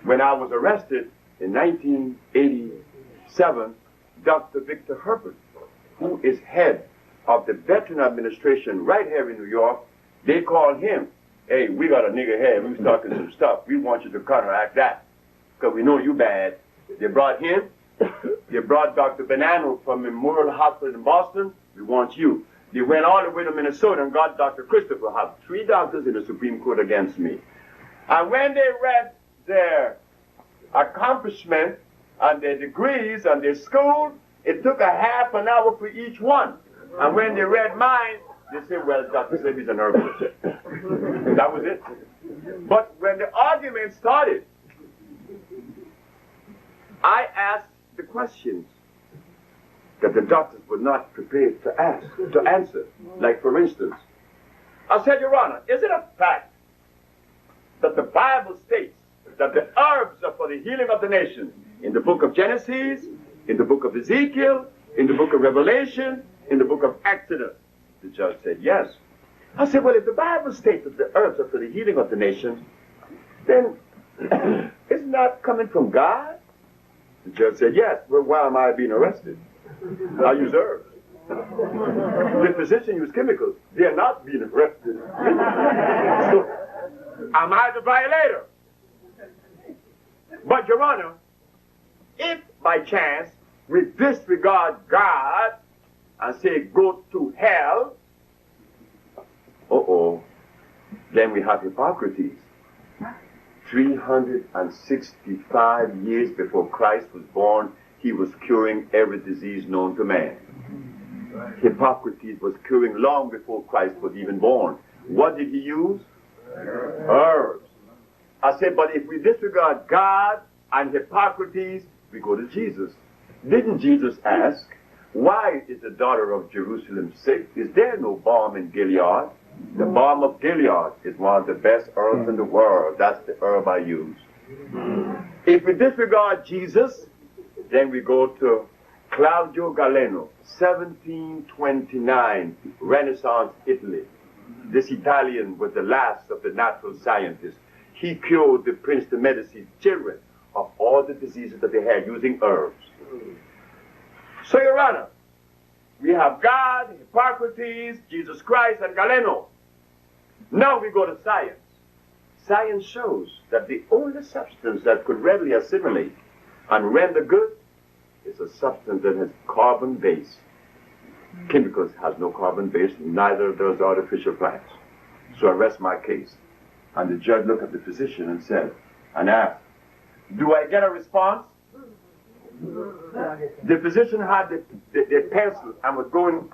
When I was arrested in 1987, Dr. Victor Herbert, who is head of the Veteran Administration right here in New York, they called him, hey, we got a nigger here, we was talking some stuff, we want you to counteract that, because we know you bad. They brought him, they brought Dr. Bonanno from Memorial Hospital in Boston, we want you. They went all the way to Minnesota and got Dr. Christopher Hubb, 3 doctors in the Supreme Court against me. And when they read their accomplishment and their degrees and their school, it took a half an hour for each one. And when they read mine, they said, well, Dr. Sebi's an herbalist. That was it. But when the argument started, I asked the questions that the doctors were not prepared to answer. Like, for instance, I said, Your Honor, is it a fact that the Bible states that the herbs are for the healing of the nations in the book of Genesis, in the book of Ezekiel, in the book of Revelation, in the book of Exodus? The judge said, yes. I said, well, if the Bible states that the herbs are for the healing of the nations, then isn't that coming from God? The judge said, yes. Well, why am I being arrested? I use herbs. The physician used chemicals. They are not being arrested. So, am I the violator? But, Your Honor, if by chance we disregard God and say go to hell, then we have Hippocrates. 365 years before Christ was born, he was curing every disease known to man. Hippocrates was curing long before Christ was even born. What did he use? Herbs. I said, but if we disregard God and Hippocrates, we go to Jesus. Didn't Jesus ask, why is the daughter of Jerusalem sick? Is there no balm in Gilead? The balm of Gilead is one of the best herbs in the world. That's the herb I use. If we disregard Jesus, then we go to Claudio Galeno, 1729, Renaissance Italy. This Italian was the last of the natural scientists. He cured the Prince de Medici's children of all the diseases that they had using herbs. So, Your Honor, we have God, Hippocrates, Jesus Christ, and Galeno. Now we go to science. Science shows that the only substance that could readily assimilate and render good is a substance that has carbon base. Chemicals has no carbon base, neither does artificial plants. So I rest my case. And the judge looked at the physician and said, and asked, do I get a response? The physician had the pencil and was going